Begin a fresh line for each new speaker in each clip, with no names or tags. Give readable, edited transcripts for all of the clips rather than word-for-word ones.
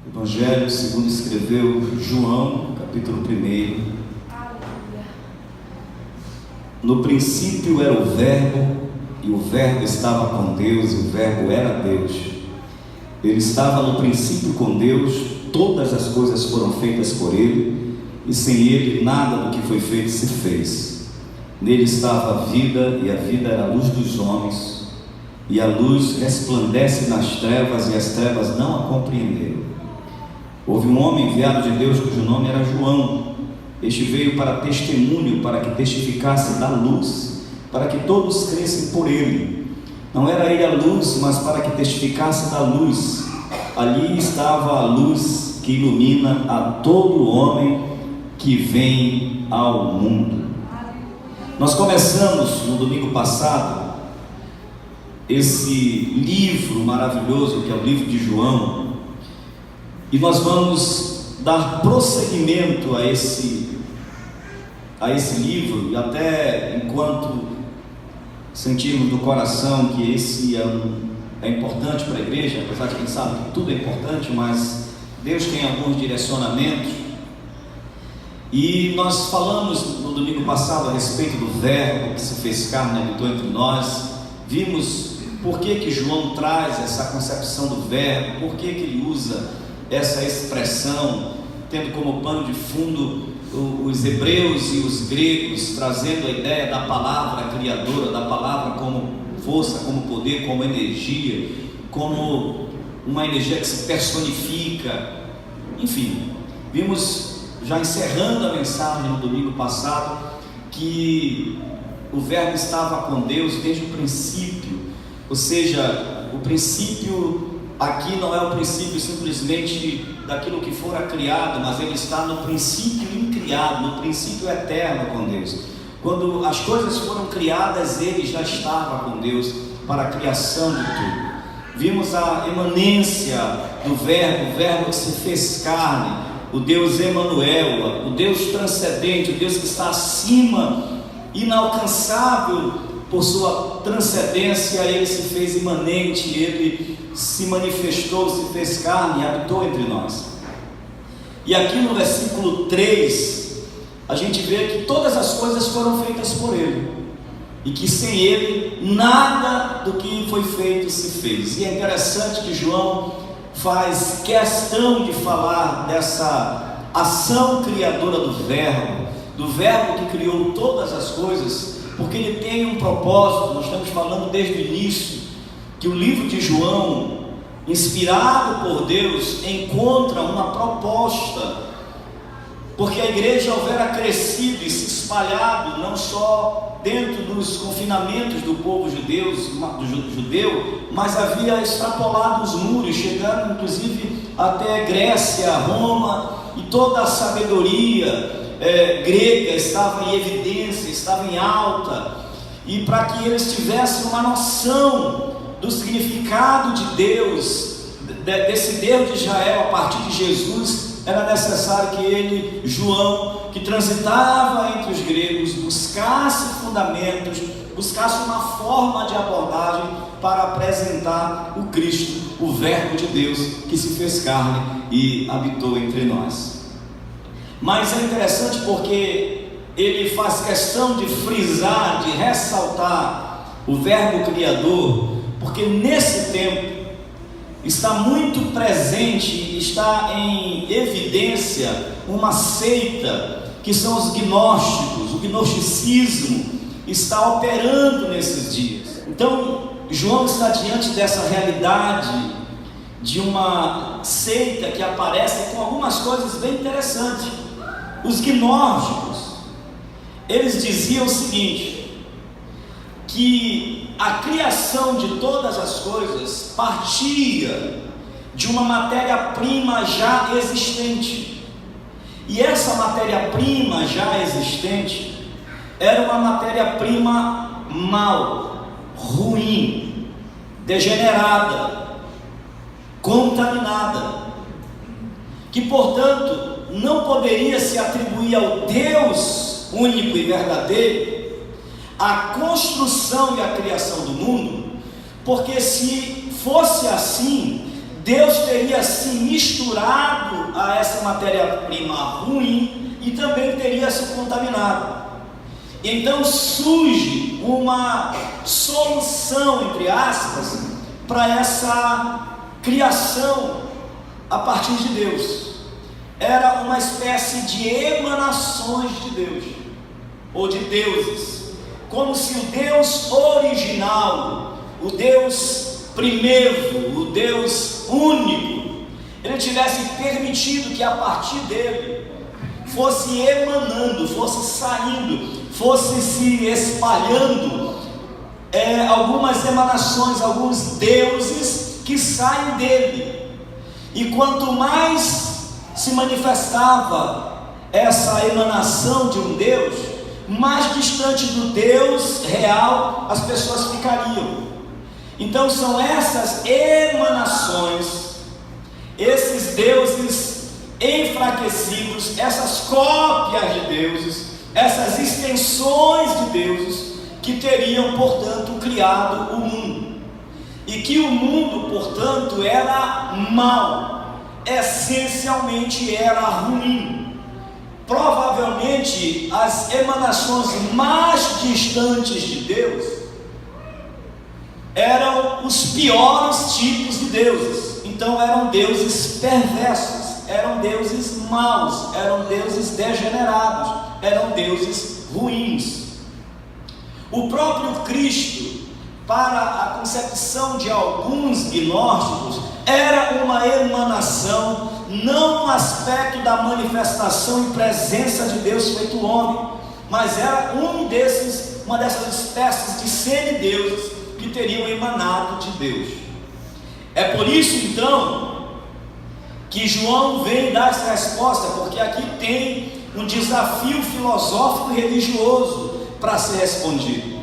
Evangelho segundo escreveu João, capítulo 1. No princípio era o Verbo, e o Verbo estava com Deus, e o Verbo era Deus. Ele estava no princípio com Deus, todas as coisas foram feitas por Ele, e sem Ele nada do que foi feito se fez. Nele estava a vida, e a vida era a luz dos homens, e a luz resplandece nas trevas, e as trevas não a compreenderam. Houve um homem enviado de Deus, cujo nome era João. Este veio para testemunho, para que testificasse da luz, para que todos crescem por ele. Não era ele a luz, mas para que testificasse da luz. Ali estava a luz que ilumina a todo homem que vem ao mundo. Nós começamos no domingo passado esse livro maravilhoso que é o livro de João, e nós vamos dar prosseguimento a esse livro, e até enquanto sentirmos no coração que esse é importante para a igreja, apesar de quem sabe que tudo é importante, mas Deus tem alguns direcionamentos. E nós falamos no domingo passado a respeito do Verbo que se fez carne e habitou entre nós. Vimos por que João traz essa concepção do Verbo, por que ele usa essa expressão, tendo como pano de fundo os hebreus e os gregos, trazendo a ideia da palavra criadora, da palavra como força, como poder, como energia, como uma energia que se personifica. Enfim, vimos, já encerrando a mensagem no domingo passado, que o Verbo estava com Deus desde o princípio, ou seja, o princípio aqui não é o princípio simplesmente daquilo que fora criado, mas ele está no princípio incriado, no princípio eterno com Deus. Quando as coisas foram criadas, ele já estava com Deus para a criação de tudo. Vimos a emanência do Verbo, o Verbo que se fez carne, o Deus Emanuel, o Deus transcendente, o Deus que está acima, inalcançável por sua transcendência. Ele se fez imanente, ele se manifestou, se fez carne e habitou entre nós. E aqui no versículo 3, a gente vê que todas as coisas foram feitas por ele, e que sem ele nada do que foi feito se fez. E é interessante que João faz questão de falar dessa ação criadora do Verbo que criou todas as coisas, porque ele tem um propósito. Nós estamos falando desde o início que o livro de João, inspirado por Deus, encontra uma proposta, porque a igreja houvera crescido e se espalhado não só dentro dos confinamentos do povo judeu, mas havia extrapolado os muros, chegando inclusive até Grécia, Roma, e toda a sabedoria grega estava em evidência, estava em alta, e para que eles tivessem uma noção do significado de Deus, desse Deus de Israel a partir de Jesus, era necessário que ele, João, que transitava entre os gregos, buscasse fundamentos, buscasse uma forma de abordagem para apresentar o Cristo, o Verbo de Deus que se fez carne e habitou entre nós. Mas é interessante porque ele faz questão de frisar, de ressaltar o Verbo criador, porque nesse tempo está muito presente, está em evidência uma seita que são os gnósticos. O gnosticismo está operando nesses dias. Então João está diante dessa realidade de uma seita que aparece com algumas coisas bem interessantes. Os gnósticos, eles diziam o seguinte, que a criação de todas as coisas partia de uma matéria-prima já existente, e essa matéria-prima já existente era uma matéria-prima mal, ruim, degenerada, contaminada, que portanto não poderia se atribuir ao Deus único e verdadeiro a construção e a criação do mundo, porque se fosse assim, Deus teria se misturado a essa matéria-prima ruim e também teria se contaminado. Então surge uma solução, entre aspas, para essa criação a partir de Deus. Era uma espécie de emanações de Deus, ou de deuses, como se o Deus original, o Deus primeiro, o Deus único, ele tivesse permitido que a partir dele fosse emanando, fosse saindo, fosse se espalhando algumas emanações, alguns deuses que saem dele. E quanto mais se manifestava essa emanação de um Deus, mais distante do Deus real as pessoas ficariam. Então são essas emanações, esses deuses enfraquecidos, essas cópias de deuses, essas extensões de deuses que teriam, portanto, criado o mundo. E que o mundo, portanto, era mau, essencialmente era ruim. Provavelmente as emanações mais distantes de Deus eram os piores tipos de deuses. Então eram deuses perversos, eram deuses maus, eram deuses degenerados, eram deuses ruins. O próprio Cristo, para a concepção de alguns gnósticos, era uma emanação, não no aspecto da manifestação e presença de Deus feito homem, mas era uma dessas espécies de semideuses que teriam emanado de Deus. É por isso então que João vem dar essa resposta, porque aqui tem um desafio filosófico e religioso para ser respondido.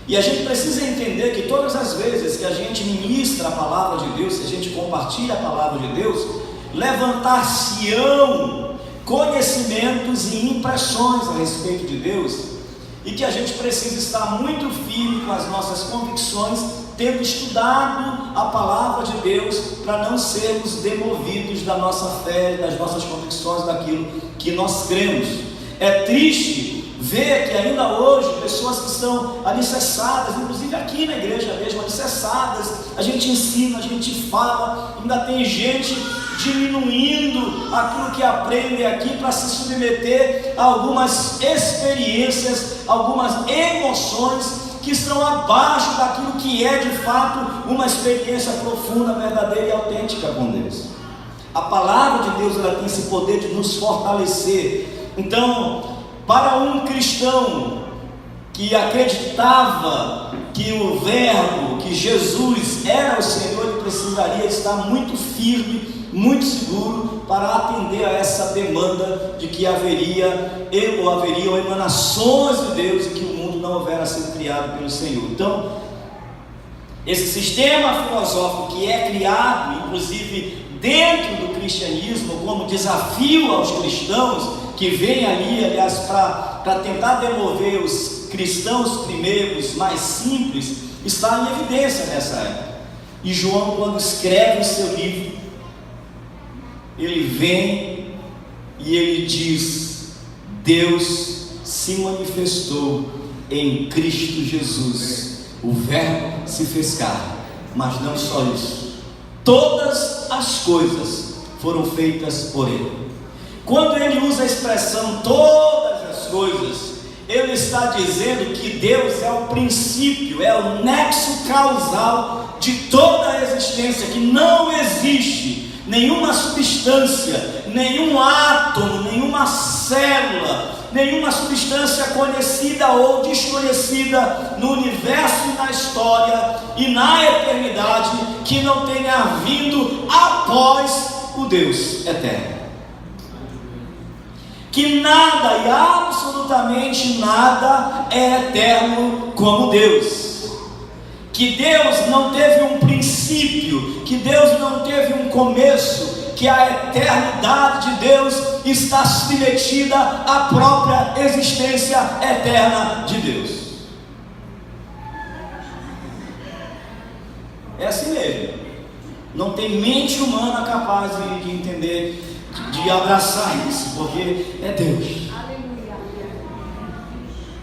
E a gente precisa entender que todas as vezes que a gente ministra a palavra de Deus, que a gente compartilha a palavra de Deus, levantar-se-ão conhecimentos e impressões a respeito de Deus, e que a gente precisa estar muito firme com as nossas convicções, tendo estudado a palavra de Deus, para não sermos demovidos da nossa fé, das nossas convicções, daquilo que nós cremos. É triste ver que ainda hoje pessoas que estão alicerçadas, inclusive aqui na igreja mesmo, alicerçadas, a gente ensina, a gente fala, ainda tem gente diminuindo aquilo que aprende aqui para se submeter a algumas experiências, algumas emoções que estão abaixo daquilo que é de fato uma experiência profunda, verdadeira e autêntica com Deus. A palavra de Deus, ela tem esse poder de nos fortalecer. Então, para um cristão que acreditava que o Verbo, que Jesus era o Senhor, ele precisaria estar muito firme, muito seguro para atender a essa demanda de que haveriam emanações de Deus e que o mundo não houvera sido criado pelo Senhor. Então, esse sistema filosófico que é criado, inclusive dentro do cristianismo, como desafio aos cristãos, que vem ali, aliás, para tentar demover os cristãos primeiros, mais simples, está em evidência nessa época. E João, quando escreve o seu livro, ele vem e ele diz: Deus se manifestou em Cristo Jesus, o Verbo se fez carne. Mas não só isso, todas as coisas foram feitas por ele. Quando ele usa a expressão todas as coisas, ele está dizendo que Deus é o princípio, é o nexo causal de toda a existência, que não existe nenhuma substância, nenhum átomo, nenhuma célula, nenhuma substância conhecida ou desconhecida no universo e na história e na eternidade que não tenha vindo após o Deus eterno. Que nada e absolutamente nada é eterno como Deus. Que Deus não teve um princípio, que Deus não teve um começo, que a eternidade de Deus está submetida à própria existência eterna de Deus. É assim mesmo. não tem mente humana capaz de entender, de abraçar isso, porque é Deus.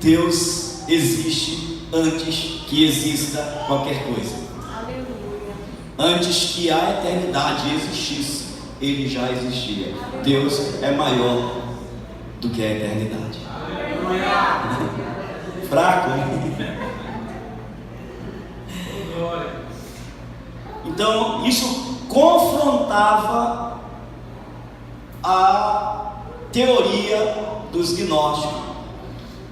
Deus existe antes que exista qualquer coisa. Antes que a eternidade existisse, Ele já existia. Deus é maior do que a eternidade. Fraco, hein? Então isso confrontava a teoria dos gnósticos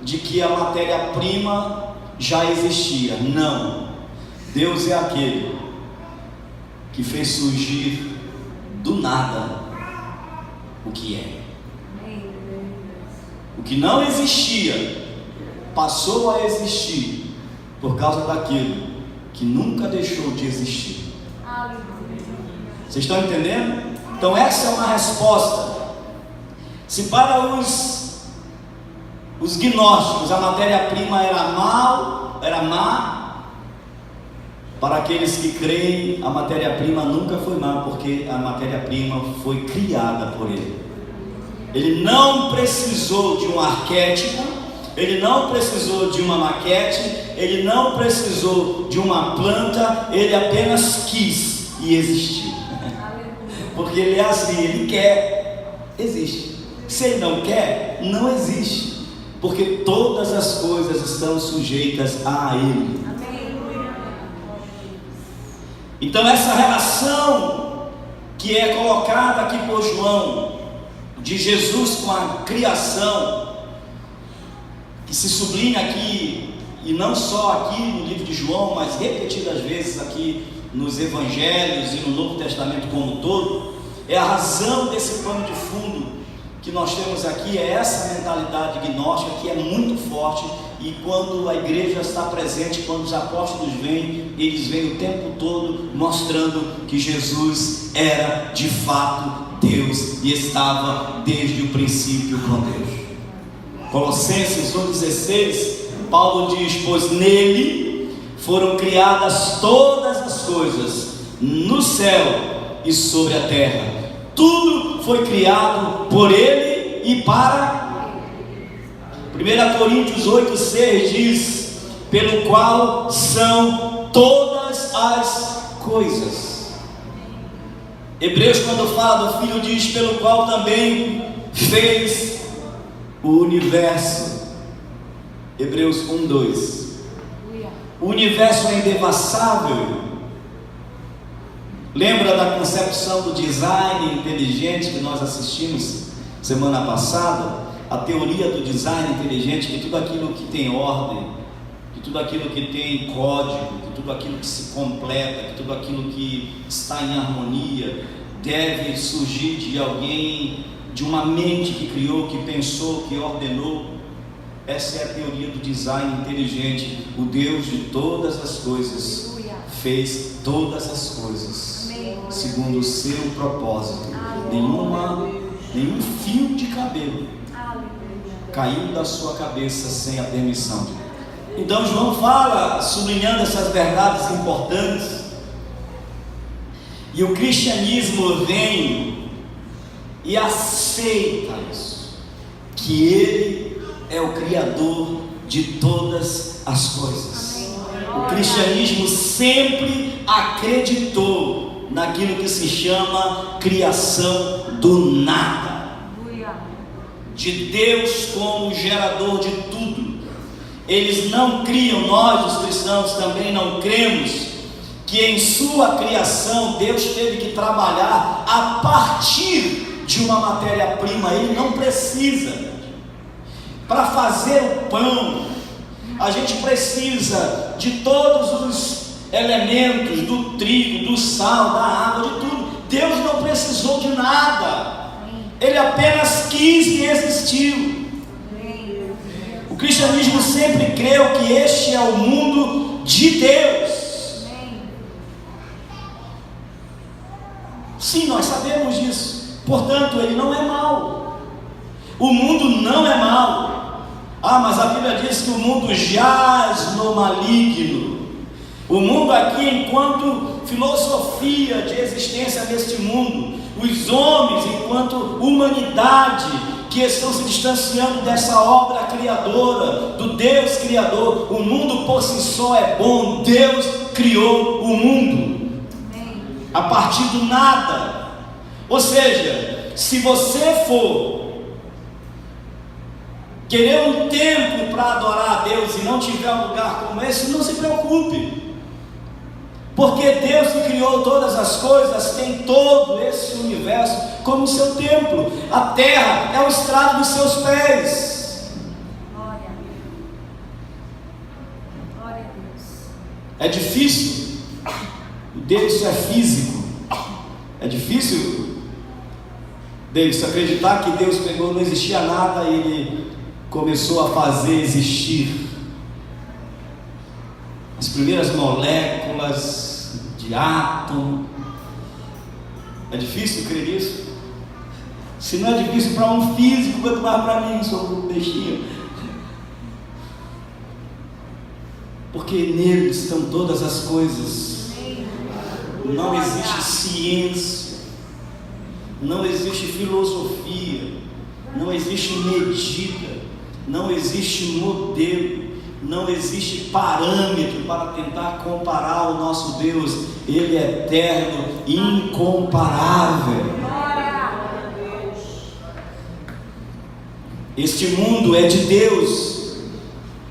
de que a matéria-prima já existia. Não, Deus é aquele que fez surgir do nada o que é. O que não existia passou a existir por causa daquilo que nunca deixou de existir. Vocês estão entendendo? Então essa é uma resposta. Se para os gnósticos a matéria-prima era má, para aqueles que creem, a matéria-prima nunca foi má, porque a matéria-prima foi criada por Ele. Ele não precisou de um arquétipo, Ele não precisou de uma maquete, Ele não precisou de uma planta, Ele apenas quis e existiu. Porque Ele é assim, Ele quer, existe. Se Ele não quer, não existe. Porque todas as coisas estão sujeitas a Ele. Então essa relação que é colocada aqui por João, de Jesus com a criação, que se sublinha aqui, e não só aqui no livro de João, mas repetidas vezes aqui nos Evangelhos e no Novo Testamento como um todo, é a razão desse pano de fundo que nós temos aqui, é essa mentalidade gnóstica que é muito forte, e quando a igreja está presente, quando os apóstolos vêm, eles vêm o tempo todo mostrando que Jesus era de fato Deus e estava desde o princípio com Deus. Colossenses 1,16, Paulo diz: pois nele foram criadas todas as coisas, no céu e sobre a terra. Tudo foi criado por Ele e para. 1 Coríntios 8,6 diz: pelo qual são todas as coisas. Hebreus, quando fala do Filho, diz: pelo qual também fez o universo. Hebreus 1,2. O universo é indevassável. Lembra da concepção do design inteligente que nós assistimos semana passada? A teoria do design inteligente, que tudo aquilo que tem ordem, que tudo aquilo que tem código, que tudo aquilo que se completa, que tudo aquilo que está em harmonia, deve surgir de alguém, de uma mente que criou, que pensou, que ordenou. Essa é a teoria do design inteligente. O Deus de todas as coisas fez todas as coisas segundo o seu propósito. Nenhum fio de cabelo caiu da sua cabeça sem a permissão. Então João fala, sublinhando essas verdades importantes, e o cristianismo vem e aceita isso, que Ele é o Criador de todas as coisas. O cristianismo sempre acreditou naquilo que se chama criação do nada, de Deus como gerador de tudo. Eles não criam, nós os cristãos também não cremos, que em sua criação Deus teve que trabalhar a partir de uma matéria-prima. Ele não precisa. Para fazer o pão, a gente precisa de todos os elementos, do trigo, do sal, da água, de tudo. Deus não precisou de nada. Ele apenas quis e existiu. O cristianismo sempre creu que este é o mundo de Deus. Sim, nós sabemos disso. Portanto, ele não é mau. O mundo não é mau. Mas a Bíblia diz que o mundo jaz no maligno. O mundo aqui, enquanto filosofia de existência neste mundo. Os homens, enquanto humanidade, que estão se distanciando dessa obra criadora, do Deus Criador. O mundo por si só é bom. Deus criou o mundo a partir do nada. Ou seja, se você for querer um tempo para adorar a Deus e não tiver um lugar como esse, não se preocupe, porque Deus que criou todas as coisas tem todo esse universo como seu templo. A terra é o estrado dos seus pés.
Glória a Deus.
É difícil, Deus é físico. É difícil, Deus, acreditar que Deus pegou, não existia nada e Ele começou a fazer existir as primeiras moléculas de átomo. É difícil crer nisso? Se não é difícil para um físico, quanto mais para mim, sou um peixinho. Porque nele estão todas as coisas. Não existe ciência, não existe filosofia, não existe medida, não existe modelo, não existe parâmetro para tentar comparar o nosso Deus. Ele é eterno, incomparável. Este mundo é de Deus,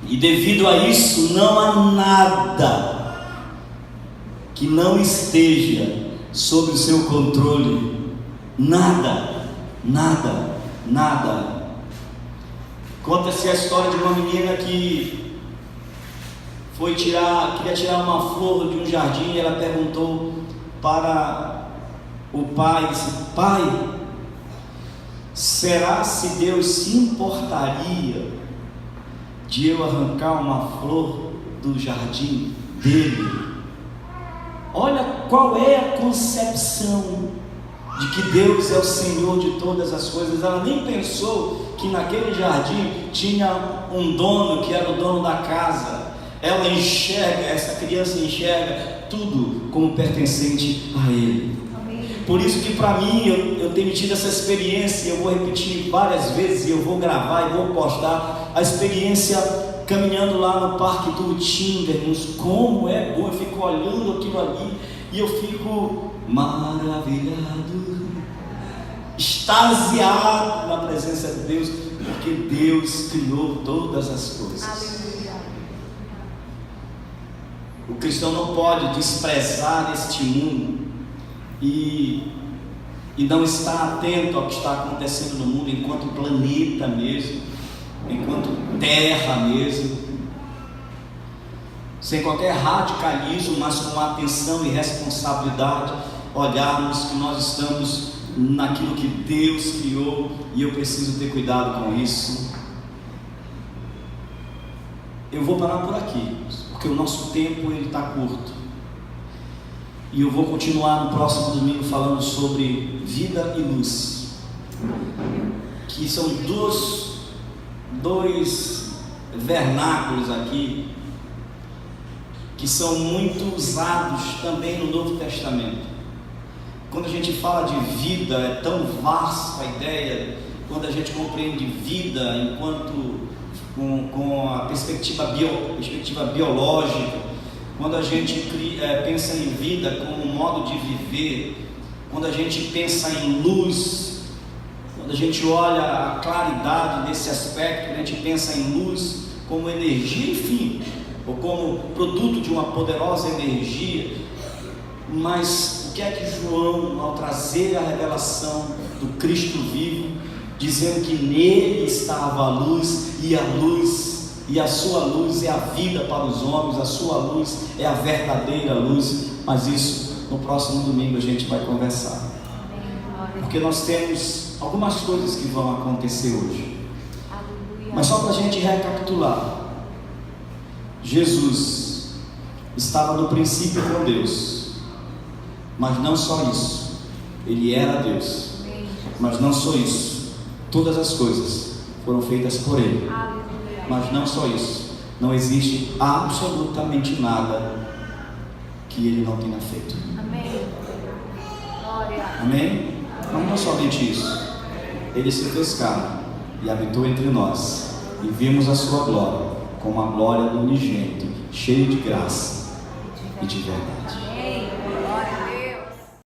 e devido a isso não há nada que não esteja sob o seu controle. Nada, nada, nada. Conta-se a história de uma menina que queria tirar uma flor de um jardim, e ela perguntou para o pai, disse: pai, será se Deus se importaria de eu arrancar uma flor do jardim dele? Olha qual é a concepção de que Deus é o Senhor de todas as coisas. Ela nem pensou que naquele jardim tinha um dono, que era o dono da casa. Ela enxerga, essa criança enxerga tudo como pertencente a Ele. Por isso que para mim, eu tenho tido essa experiência, eu vou repetir várias vezes, e eu vou gravar e vou postar a experiência caminhando lá no Parque do Utinga, irmãos. Como é bom, eu fico olhando aquilo ali e eu fico maravilhado, extasiado na presença de Deus, porque Deus criou todas as coisas. O cristão não pode desprezar este mundo e não estar atento ao que está acontecendo no mundo, enquanto planeta mesmo, enquanto terra mesmo, sem qualquer radicalismo, mas com atenção e responsabilidade, olharmos que nós estamos naquilo que Deus criou, e eu preciso ter cuidado com isso. Eu vou parar por aqui, porque o nosso tempo está curto, e eu vou continuar no próximo domingo falando sobre vida e luz, que são dois vernáculos aqui que são muito usados também no Novo Testamento. Quando a gente fala de vida, é tão vasta a ideia. Quando a gente compreende vida enquanto com a perspectiva biológica, quando a gente pensa em vida como um modo de viver, quando a gente pensa em luz, quando a gente olha a claridade desse aspecto, a gente pensa em luz como energia, enfim, ou como produto de uma poderosa energia. Mas o que é que João, ao trazer a revelação do Cristo vivo, dizendo que nele estava a luz, e a sua luz é a vida para os homens, a sua luz é a verdadeira luz. Mas isso no próximo domingo a gente vai conversar, porque nós temos algumas coisas que vão acontecer hoje. Mas só para a gente recapitular, Jesus estava no princípio com Deus, mas não só isso, Ele era Deus, mas não só isso, todas as coisas foram feitas por Ele, mas não só isso, não existe absolutamente nada que Ele não tenha feito.
Amém. Glória.
Amém? Mas não somente isso. Ele se fez carne e habitou entre nós, e vimos a sua glória, como a glória do unigênito, cheio de graça e de verdade.
Amém. Glória.